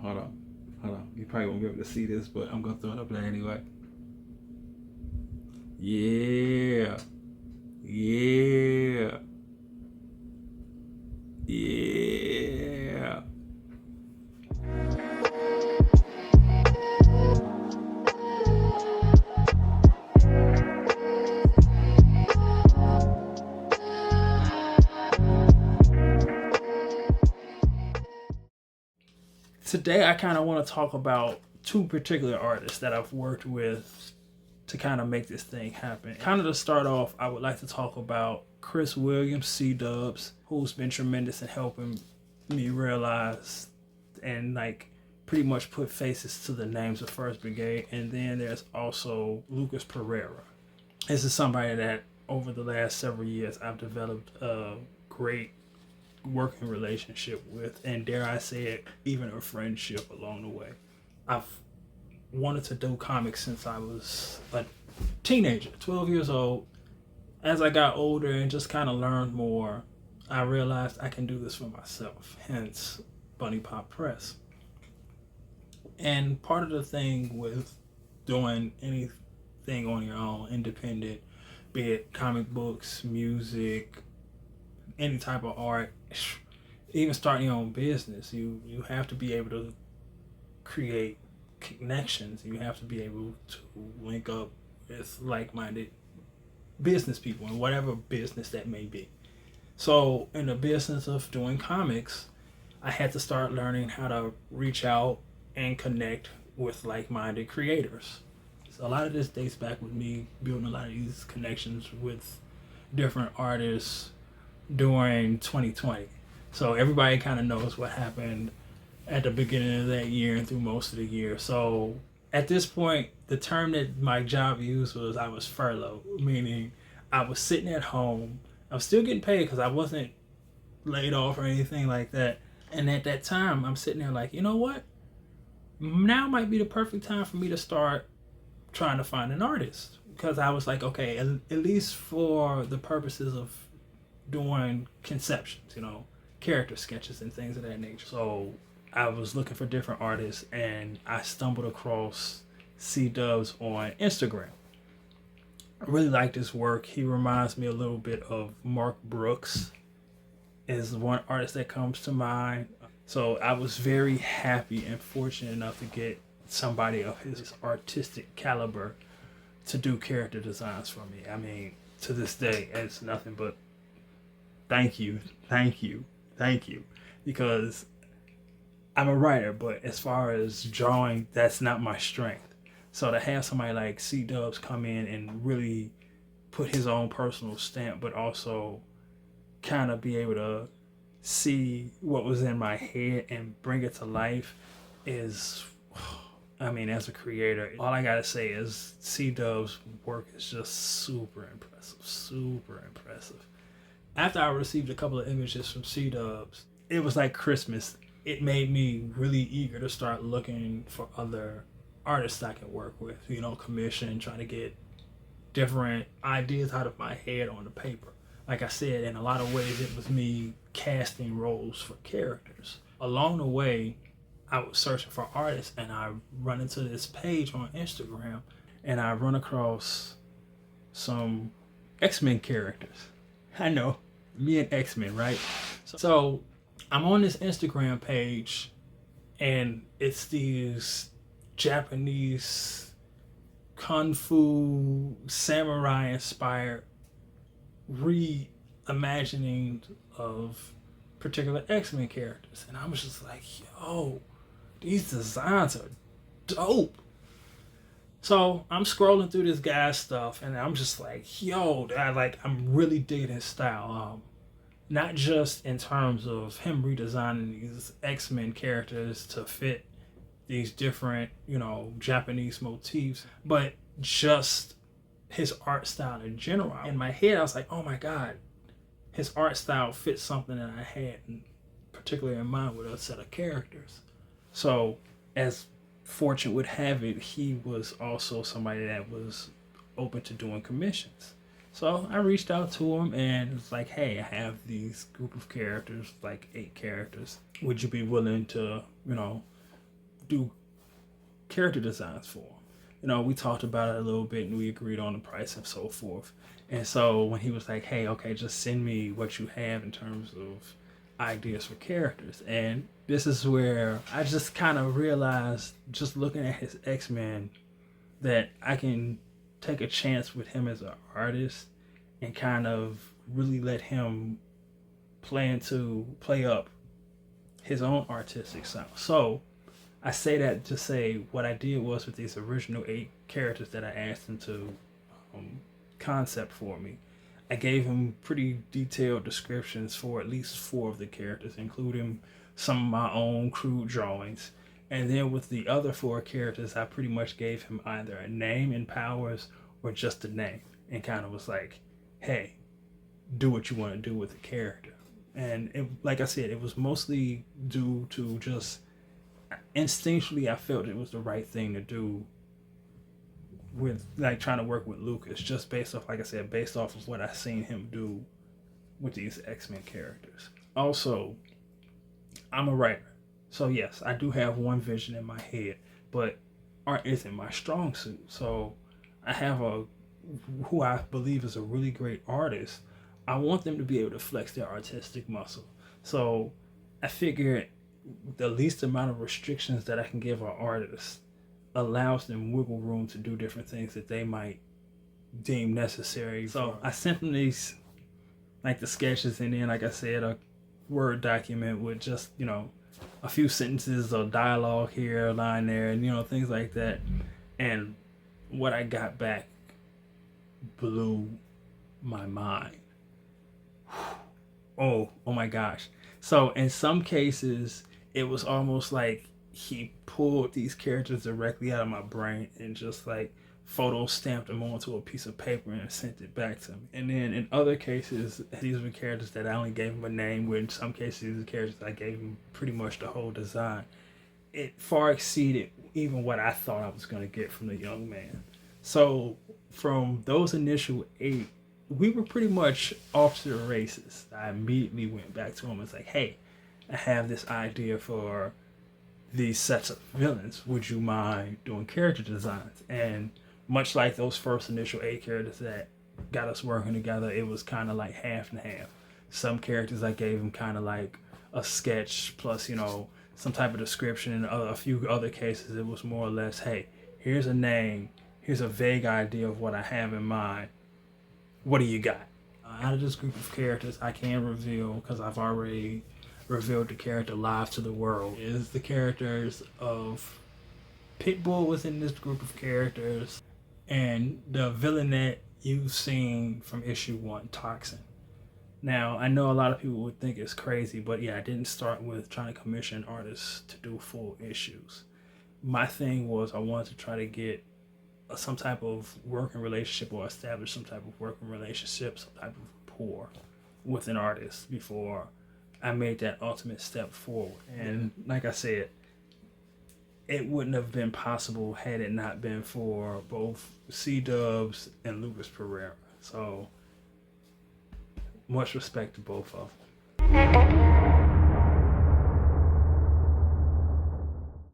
Hold on. You probably won't be able to see this, but I'm gonna throw it up there anyway. Yeah. Yeah. Yeah. Today, I kind of want to talk about two particular artists that I've worked with to kind of make this thing happen. Kind of to start off, I would like to talk about Chris Williams, C-Dubs, who's been tremendous in helping me realize and like pretty much put faces to the names of First Brigade. And then there's also Lucas Pereira. This is somebody that over the last several years I've developed a great working relationship with, and dare I say it, even a friendship along the way. I've wanted to do comics since I was a teenager, 12 years old. As I got older and just kind of learned more, I realized I can do this for myself, hence Bunny Pop Press. And part of the thing with doing anything on your own, independent, be it comic books, music, any type of art, even starting your own business, you have to be able to create connections. You have to be able to link up with like-minded business people in whatever business that may be. So in the business of doing comics, I had to start learning how to reach out and connect with like-minded creators. So a lot of this dates back with me building a lot of these connections with different artists during 2020. So everybody kind of knows what happened at the beginning of that year and through most of the year. So at this point, the term that my job used was I was furloughed, meaning I was sitting at home. I was still getting paid because I wasn't laid off or anything like that. And at that time, I'm sitting there like, you know what? Now might be the perfect time for me to start trying to find an artist. Because I was like, okay, at least for the purposes of doing conceptions, character sketches and things of that nature. So I was looking for different artists and I stumbled across C-Dubs on Instagram. I really like his work. He reminds me a little bit of Mark Brooks is one artist that comes to mind. So I was very happy and fortunate enough to get somebody of his artistic caliber to do character designs for me. I mean, to this day, it's nothing but thank you. Because I'm a writer, but as far as drawing, that's not my strength. So to have somebody like C-Dubs come in and really put his own personal stamp, but also kind of be able to see what was in my head and bring it to life is, I mean, as a creator, all I gotta say is C-Dubs' work is just super impressive. After I received a couple of images from C-Dubs, it was like Christmas. It made me really eager to start looking for other artists I can work with, commission, trying to get different ideas out of my head on the paper. Like I said, in a lot of ways, it was me casting roles for characters. Along the way, I was searching for artists and I run into this page on Instagram and I run across some X-Men characters. I know, me and X-Men, right? So I'm on this Instagram page and it's these Japanese kung fu samurai inspired reimagining of particular X-Men characters. And I was just like, yo, these designs are dope. So I'm scrolling through this guy's stuff and I'm just like, yo, I'm really digging his style. Not just in terms of him redesigning these X-Men characters to fit these different, Japanese motifs, but just his art style in general. In my head, I was like, oh my God, his art style fits something that I had particularly in mind with a set of characters. So as fortune would have it, he was also somebody that was open to doing commissions. So I reached out to him and it's like, hey, I have these group of characters, like 8 characters. Would you be willing to, do character designs for him. You know, we talked about it a little bit and we agreed on the price and so forth. And so when he was like, hey, okay, just send me what you have in terms of ideas for characters. And this is where I just kind of realized, just looking at his X-Men, that I can take a chance with him as an artist and kind of really let him play up his own artistic sound. So I say that to say what I did was with these original 8 characters that I asked him to concept for me, I gave him pretty detailed descriptions for at least 4 of the characters, including some of my own crude drawings. And then with the other 4 characters, I pretty much gave him either a name and powers or just a name, and kind of was like, hey, do what you want to do with the character. And it, like I said, it was mostly due to just instinctually I felt it was the right thing to do with like trying to work with Lucas, just based off, like I said, based off of what I seen him do with these X-Men characters. Also, I'm a writer, so yes, I do have one vision in my head, but art isn't my strong suit. So I have who I believe is a really great artist. I want them to be able to flex their artistic muscle. So I figured the least amount of restrictions that I can give an artist allows them wiggle room to do different things that they might deem necessary. So I sent them these, like the sketches, and then, like I said, a Word document with just, you know, a few sentences of dialogue here, a line there, and, you know, things like that. And what I got back blew my mind. Oh my gosh. So in some cases, it was almost like he pulled these characters directly out of my brain and just like photo stamped them onto a piece of paper and sent it back to me. And then in other cases, these were characters that I only gave him a name with. In some cases, these are characters I gave him pretty much the whole design. It far exceeded even what I thought I was going to get from the young man. So from those initial 8, we were pretty much off to the races. I immediately went back to him and was like, hey, I have this idea for these sets of villains. Would you mind doing character designs? And much like those first initial 8 characters that got us working together, it was kind of like half and half. Some characters I gave him kind of like a sketch plus, you know, some type of description. In a few other cases, it was more or less, hey, here's a name, here's a vague idea of what I have in mind. What do you got? Out of this group of characters, I can reveal, because I've already revealed the character live to the world, is the characters of Pitbull within this group of characters, and the villain that you've seen from issue 1, Toxin. Now, I know a lot of people would think it's crazy, but yeah, I didn't start with trying to commission artists to do full issues. My thing was I wanted to try to get some type of working relationship, or establish some type of working relationship, some type of rapport with an artist before I made that ultimate step forward. And like I said, it wouldn't have been possible had it not been for both C-Dubs and Lucas Pereira. So much respect to both of them.